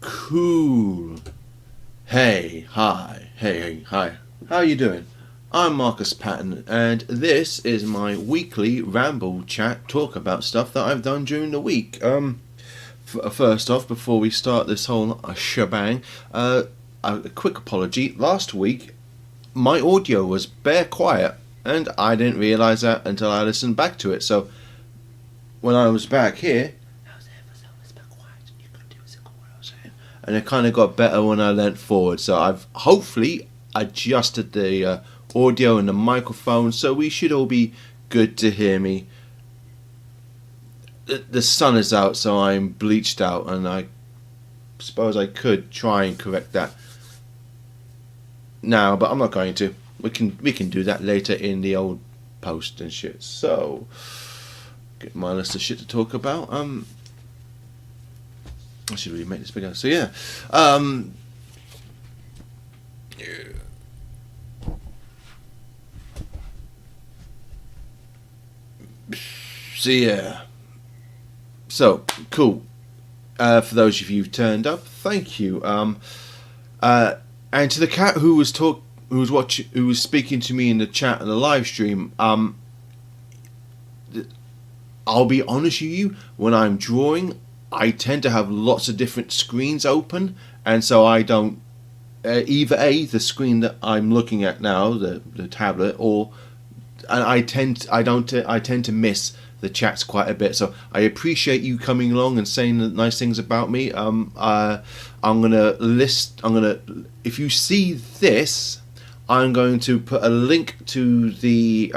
Cool. Hey, hi. Hey, hi. How you doing? I'm Markus Pattern, and this is my weekly ramble chat talk about stuff that I've done during the week. First off, before we start this whole shebang, a quick apology. Last week, my audio was bare quiet, and I didn't realise that until I listened back to it. So, when I was back here, and it kind of got better when I leant forward. So I've hopefully adjusted the audio and the microphone, so we should all be good to hear me. The sun is out, so I'm bleached out, and I suppose I could try and correct that now, but I'm not going to. We can do that later in the old post and shit. So get my list of shit to talk about. I should really make this bigger. So yeah. So yeah. So cool. For those of you who've turned up, thank you. And to the cat who was speaking to me in the chat and the live stream. I'll be honest with you. When I'm drawing, I tend to have lots of different screens open, and so I don't either the screen that I'm looking at now, the tablet, and I tend to miss the chats quite a bit. So I appreciate you coming along and saying nice things about me. I'm gonna if you see this, I'm going to put a link to the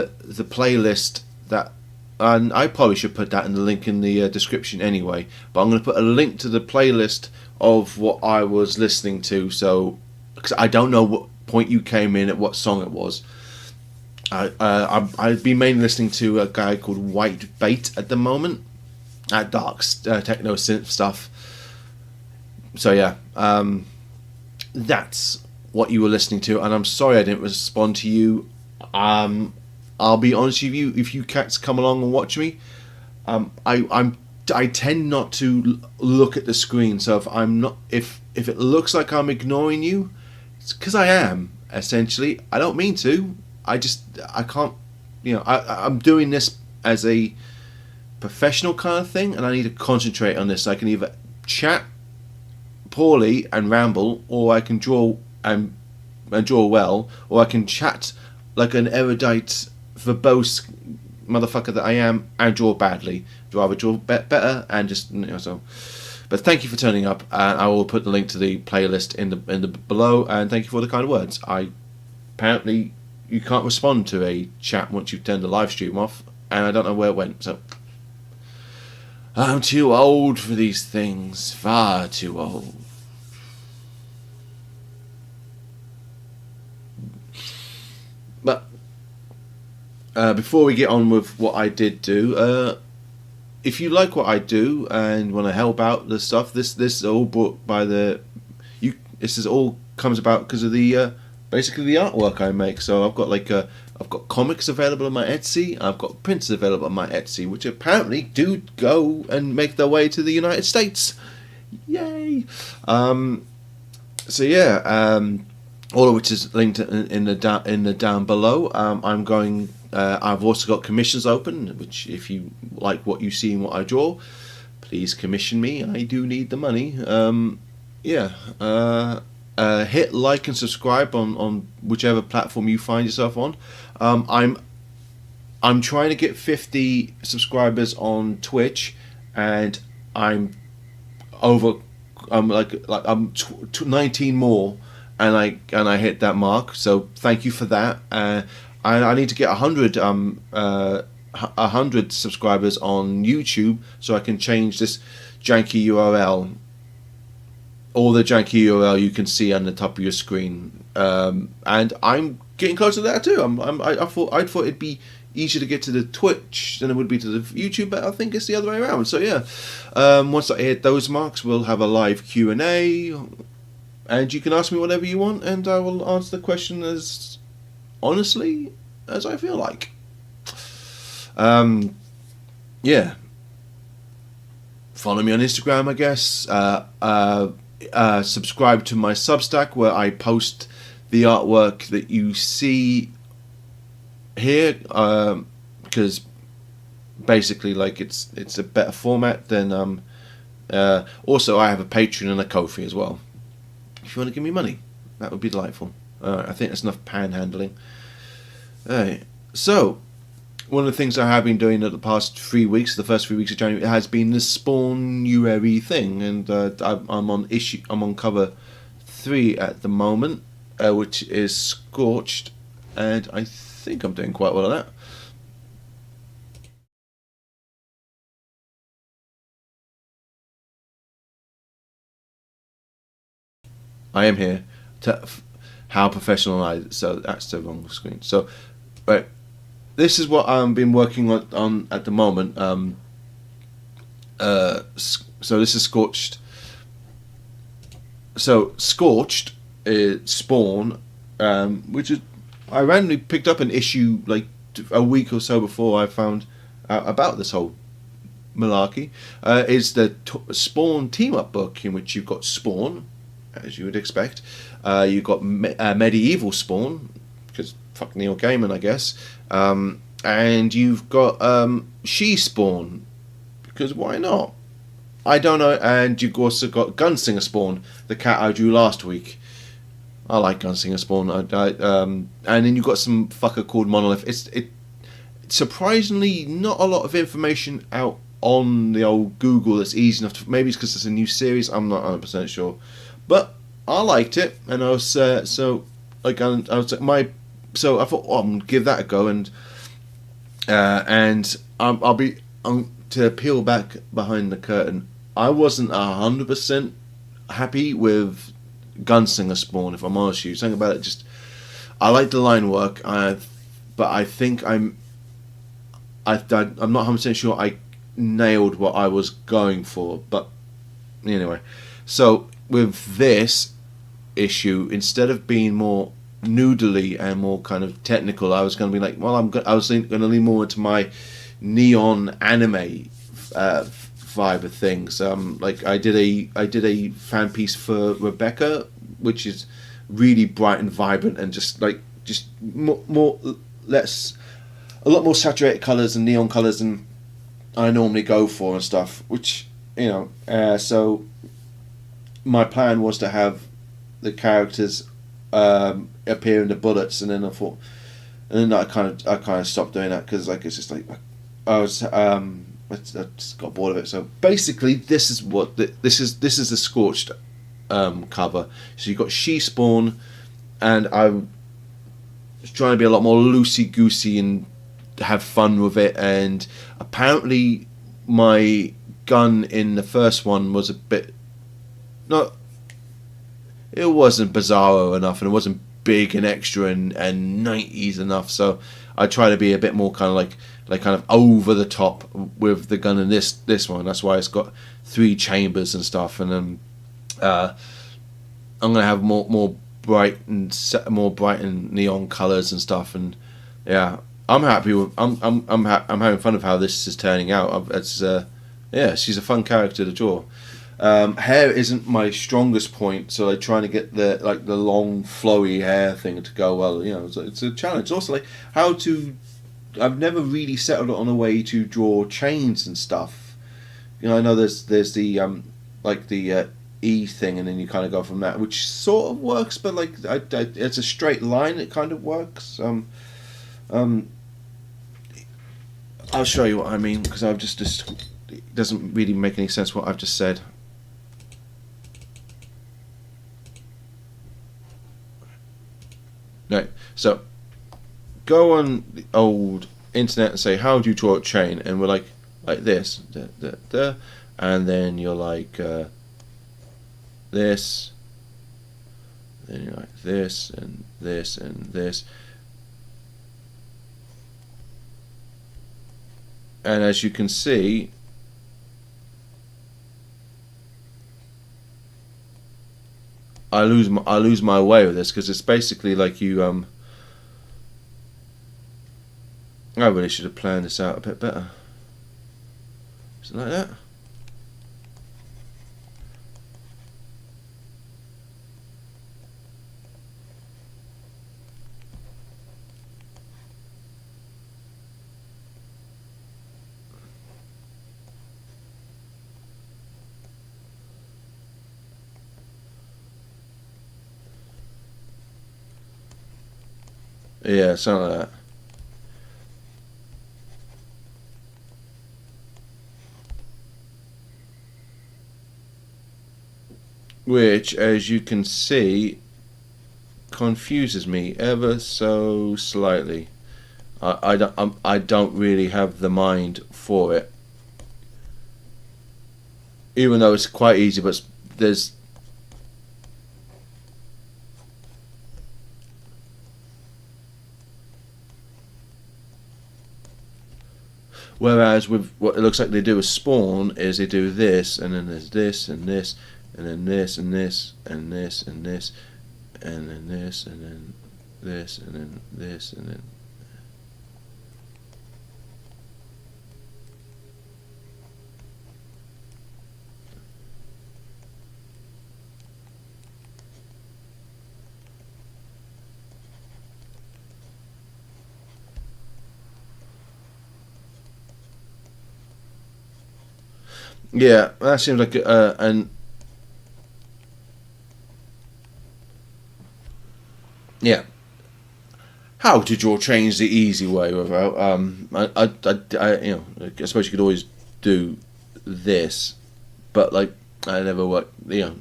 playlist that. And I probably should put that in the link in the description anyway. But I'm going to put a link to the playlist of what I was listening to. So, because I don't know what point you came in at, what song it was. I've been mainly listening to a guy called White Bait at the moment. Dark techno synth stuff. So yeah, that's what you were listening to. And I'm sorry I didn't respond to you. I'll be honest with you. If you cats come along and watch me, I tend not to look at the screen. So if it looks like I'm ignoring you, it's because I am. Essentially, I don't mean to. I can't. I'm doing this as a professional kind of thing, and I need to concentrate on this. I can either chat poorly and ramble, or I can draw and draw well, or I can chat like an erudite, verbose motherfucker that I am and draw badly. I'd rather draw better and just so. But thank you for turning up, and I will put the link to the playlist in the below. And thank you for the kind words. Apparently you can't respond to a chat once you've turned the live stream off, and I don't know where it went. So I'm too old for these things. Far too old. But before we get on with what I did do, if you like what I do and want to help out the stuff, this is all brought by this is all comes about because of the basically the artwork I make. So I've got I've got comics available on my Etsy. I've got prints available on my Etsy, which apparently do go and make their way to the United States. Yay! So yeah. All of which is linked in the down below. I've also got commissions open, which if you like what you see and what I draw, please commission me. I do need the money. Hit like and subscribe on whichever platform you find yourself on. I'm trying to get 50 subscribers on Twitch, and I'm 19 more. And I hit that mark, so thank you for that. I need to get 100 subscribers on YouTube so I can change this janky URL. All the janky URL you can see on the top of your screen, and I'm getting close to that too. I thought it'd be easier to get to the Twitch than it would be to the YouTube, but I think it's the other way around. So yeah, once I hit those marks, we'll have a live Q&A. And you can ask me whatever you want, and I will answer the question as honestly as I feel like. Yeah. follow me on Instagram, I guess. Subscribe to my Substack where I post the artwork that you see here, because basically, like, it's a better format than also I have a Patreon and a Ko-fi as well. If you want to give me money, that would be delightful. I think that's enough panhandling. Alright, so one of the things I have been doing at the past 3 weeks, the first 3 weeks of January, has been the Spawn-uary thing, and I'm on cover 3 at the moment, which is Scorched, and I think I'm doing quite well at that. I am here to how professional I. So that's the wrong screen. So, right, this is what I've been working on at the moment. So this is Scorched. So Scorched is Spawn, which is I randomly picked up an issue like a week or so before I found out about this whole malarkey. Is the Spawn team up book in which you've got Spawn, as you would expect. You've got medieval Spawn, because fuck Neil Gaiman, I guess. And you've got she Spawn, because why not? I don't know. And you've also got Gunslinger Spawn, the cat I drew last week. I like Gunslinger Spawn. And then you've got some fucker called Monolith. It's surprisingly not a lot of information out on the old Google that's easy enough to. Maybe it's because it's a new series. I'm not 100% sure. But I liked it, and I was I thought, oh, I'm gonna give that a go, and I'll be to peel back behind the curtain. I wasn't 100% happy with Gunslinger Spawn, if I'm honest with you. Something about it just I like the line work, but I think I'm not 100% sure I nailed what I was going for. But anyway, so with this issue, instead of being more noodly and more kind of technical, I was going to be like, well, I was going to lean more into my neon anime vibe of things. Like I did a fan piece for Rebecca, which is really bright and vibrant and just more a lot more saturated colours and neon colours than I normally go for and stuff. Which so my plan was to have the characters appear in the bullets, and then I thought, and then I kind of stopped doing that because it's just like I just got bored of it. So basically, this is what this is the Scorched cover. So you've got She Spawn, and I'm trying to be a lot more loosey goosey and have fun with it. And apparently, my gun in the first one was a bit it wasn't bizarro enough, and it wasn't big and extra and 90s enough. So I try to be a bit more kind of over the top with the gun in this one. That's why it's got 3 chambers and stuff. And then I'm gonna have more bright and neon colors and stuff. And yeah, I'm happy with. I'm having fun with how this is turning out. She's a fun character to draw. Hair isn't my strongest point, so like trying to get the long flowy hair thing to go well. It's a challenge. Also, like how to. I've never really settled on a way to draw chains and stuff. I know there's the the E thing, and then you kind of go from that, which sort of works, but it's a straight line. It kind of works. I'll show you what I mean, because I've just it doesn't really make any sense what I've just said. Right, so go on the old internet and say, how do you draw a chain? And we're like this, and then you're like this, then you're like this and this and this. And as you can see, I lose my way with this, because it's basically like you I really should have planned this out a bit better. Something like that. Yeah, something like that. Which, as you can see, confuses me ever so slightly. I don't really have the mind for it, even though it's quite easy. But there's whereas with what it looks like they do with Spawn is they do this, and then there's this and this, and then this and this and this and this, and then this and then this and then this and then. Yeah, that seems like an yeah. How to draw chains the easy way without you know, I suppose you could always do this, but like I never worked. You know,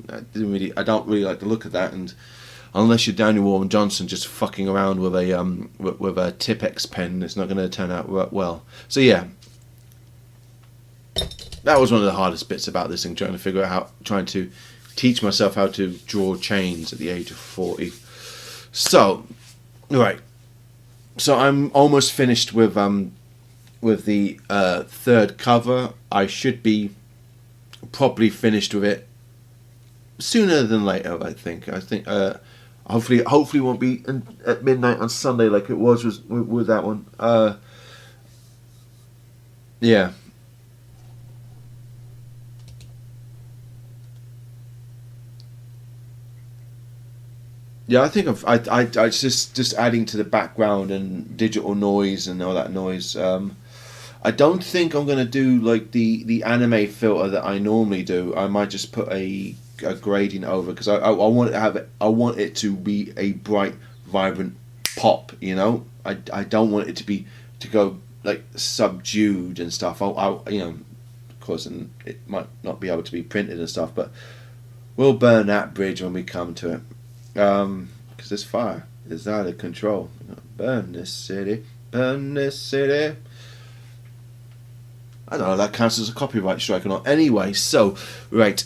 I don't really like the look of that, and unless you're Daniel Warren Johnson just fucking around with a Tipex pen, it's not going to turn out well. So yeah, that was one of the hardest bits about this thing, trying to teach myself how to draw chains at the age of 40. So, right. So I'm almost finished with the third cover. I should be properly finished with it sooner than later. I think. Hopefully it won't be at midnight on Sunday like it was with that one. Yeah. Yeah, I think I just adding to the background and digital noise and all that noise. I don't think I'm gonna do like the anime filter that I normally do. I might just put a gradient over because I want it to have it. I want it to be a bright, vibrant pop. You know, I don't want it to go like subdued and stuff. You know, of course, and it might not be able to be printed and stuff, but we'll burn that bridge when we come to it. Because this fire is out of control. Burn this city, burn this city. I don't know if that counts as a copyright strike or not. Anyway, so, right.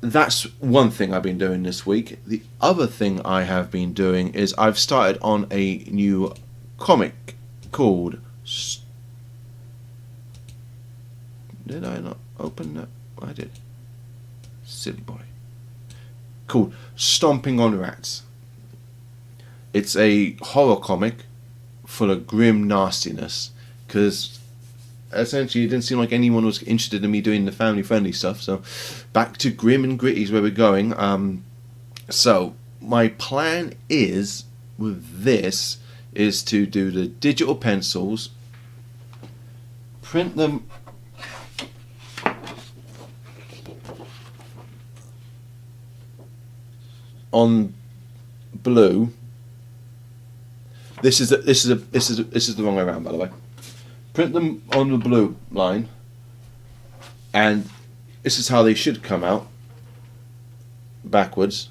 That's one thing I've been doing this week. The other thing I have been doing is I've started on a new comic called... Did I not open that? I did. Silly boy. Called Stomping on Rats. It's a horror comic full of grim nastiness because essentially it didn't seem like anyone was interested in me doing the family friendly stuff, so back to grim and gritty is where we're going. So my plan is with this is to do the digital pencils, print them on blue. This is the wrong way around, by the way. Print them on the blue line, and this is how they should come out. Backwards.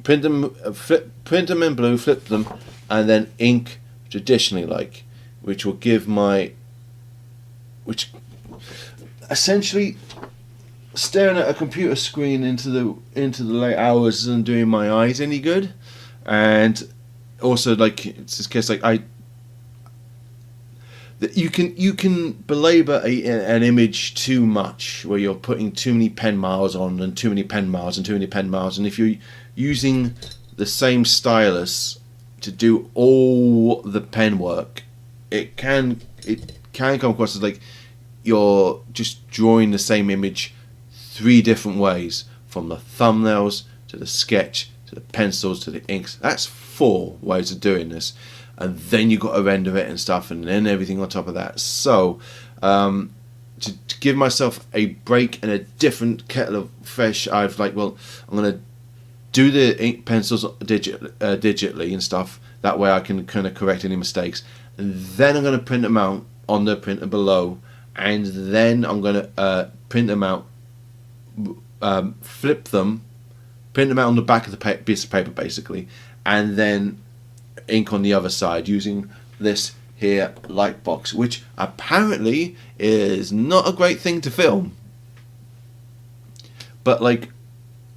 Print them in blue, flip them, and then ink traditionally, like, which will give which essentially. Staring at a computer screen into the late hours isn't doing my eyes any good, and also like it's this case like you can belabor an image too much where you're putting too many pen miles on and too many pen miles and too many pen miles, and if you're using the same stylus to do all the pen work, it can come across as like you're just drawing the same image 3 different ways, from the thumbnails to the sketch to the pencils to the inks. That's 4 ways of doing this, and then you've got to render it and stuff, and then everything on top of that. So to give myself a break and a different kettle of fish, I've like, well, I'm gonna do the ink pencils digitally and stuff, That way I can kind of correct any mistakes. And then I'm going to print them out on the printer below, and then I'm going to print them out, flip them, print them out on the back of the piece of paper basically, and then ink on the other side using this here light box, which apparently is not a great thing to film. But like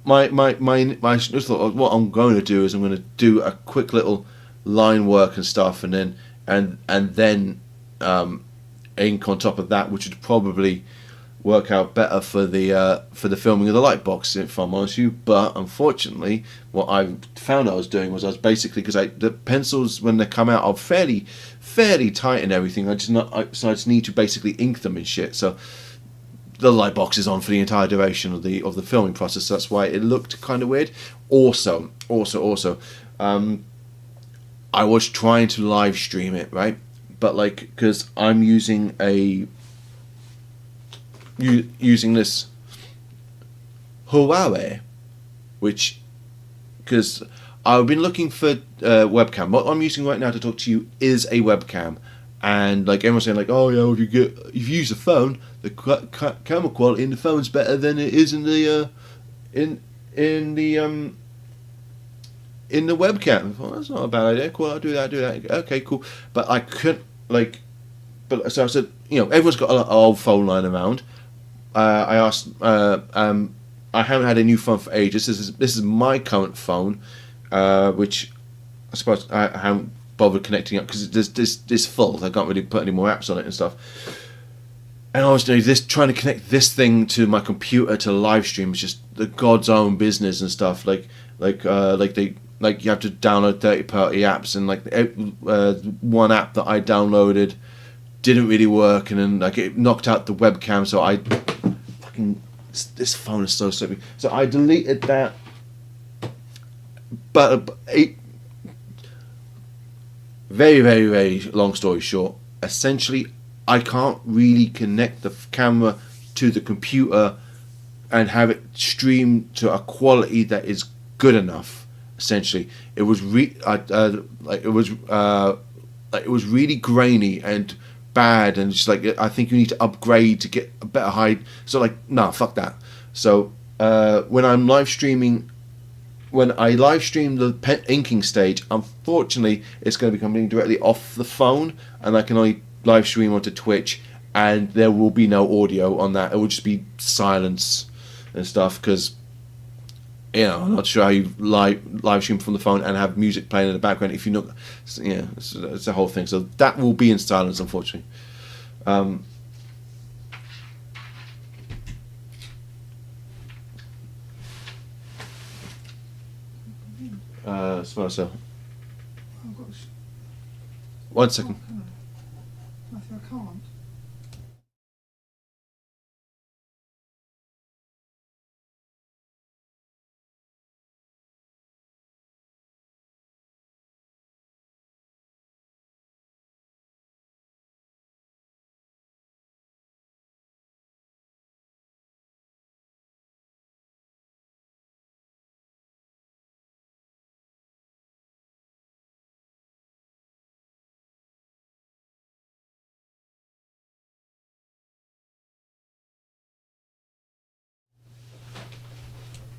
my just thought, what I'm going to do is I'm going to do a quick little line work and stuff, and then ink on top of that, which would probably work out better for the filming of the light box, if I'm honest with you. But unfortunately, what I found I was doing was I was basically, because the pencils when they come out are fairly tight and everything. So I just need to basically ink them and shit. So the light box is on for the entire duration of the filming process. So that's why it looked kind of weird. Also, I was trying to live stream it, right? But like, because I'm using this Huawei, which, because I've been looking for webcam. What I'm using right now to talk to you is a webcam, and like everyone's saying, like, oh yeah, if you use a phone, the camera quality in the phone's better than it is in the webcam. Well, that's not a bad idea. Cool, I'll do that. Okay, cool. But I couldn't so I said, everyone's got an old phone lying around. I asked. I haven't had a new phone for ages. This is my current phone, which I suppose I haven't bothered connecting up because this full. I can't really put any more apps on it and stuff. And I was doing this, trying to connect this thing to my computer to live stream. It's just the God's own business and stuff. Like you have to download 30-party apps, and one app that I downloaded didn't really work, and then it knocked out the webcam. So this phone is so stupid. So I deleted that. But very, very, very long story short, essentially I can't really connect the camera to the computer and have it stream to a quality that is good enough. Essentially, it was it was really grainy and bad, and just I think you need to upgrade to get a better high. So nah, fuck that. So when I live stream the inking stage, unfortunately it's going to be coming directly off the phone, and I can only live stream onto Twitch, and there will be no audio on that. It will just be silence and stuff, because I'm not sure how you live stream from the phone and have music playing in the background if you're not. It's a whole thing. So that will be in silence, unfortunately. So. One second. I can't.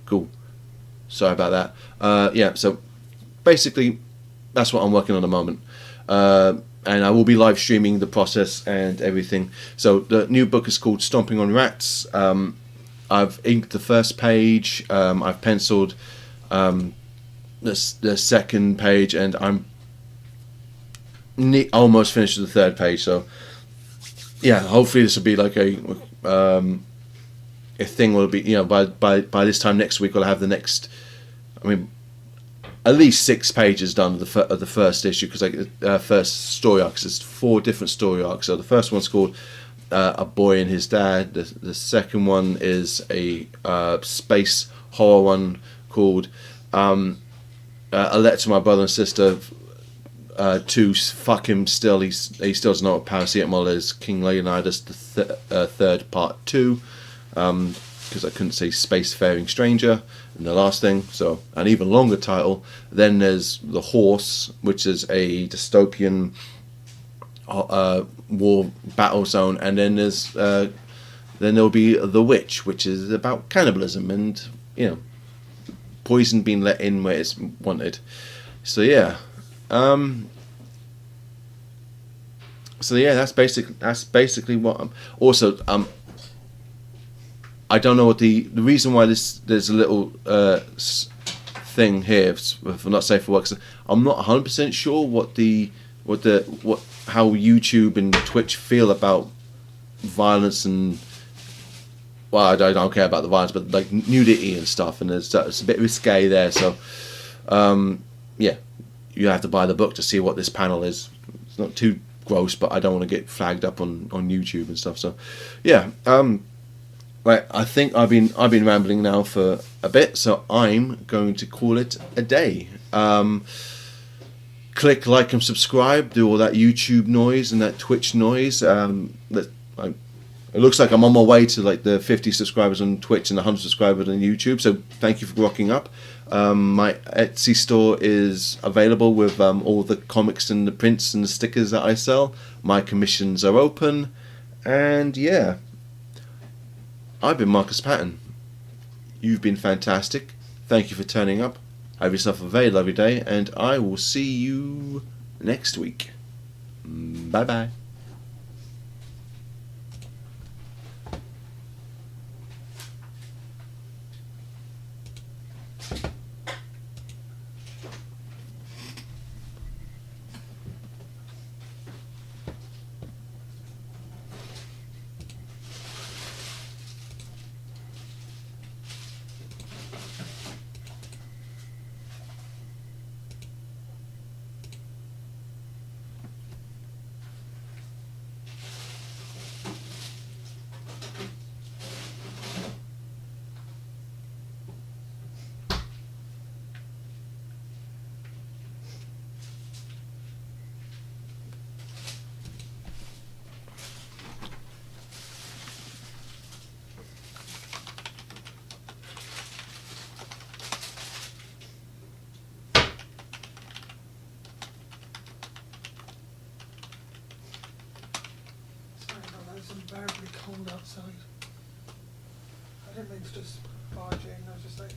Cool. Sorry about that. So basically, that's what I'm working on at the moment. And I will be live streaming the process and everything. So the new book is called Stomping on Rats. I've inked the first page. I've penciled the second page, and I'm almost finished with the third page. So yeah, hopefully this will be like a thing. Will be by this time next week, I'll have the next. At least 6 pages done of the first issue, because first story arc. There's 4 different story arcs. So the first one's called A Boy and His Dad. The second one is a space horror one called A Letter to My Brother and Sister. To fuck him still. He still doesn't know what paracetamol is. King Leonidas, the third part 2. because I couldn't say spacefaring stranger in the last thing. So an even longer title. Then there's The Horse, which is a dystopian war battle zone, and then there'll be The Witch, which is about cannibalism and, you know, poison being let in where it's wanted. So yeah, that's basically what I'm. Also, I don't know what the reason why there's a little thing here for not safe for work. I'm not 100% sure what how YouTube and Twitch feel about violence and, well, I don't care about the violence, but like nudity and stuff, and it's a bit risque there. So yeah, you have to buy the book to see what this panel is. It's not too gross, but I don't want to get flagged up on YouTube and stuff. So yeah, right. I think I've been rambling now for a bit, so I'm going to call it a day. Click like and subscribe. Do all that YouTube noise and that Twitch noise. It looks like I'm on my way to like the 50 subscribers on Twitch and 100 subscribers on YouTube. So thank you for rocking up. My Etsy store is available with all the comics and the prints and the stickers that I sell. My commissions are open. And yeah, I've been Markus Pattern. You've been fantastic. Thank you for turning up. Have yourself a very lovely day, and I will see you next week. Bye bye. It's unbearably cold outside. I didn't mean to just barge in, I was just like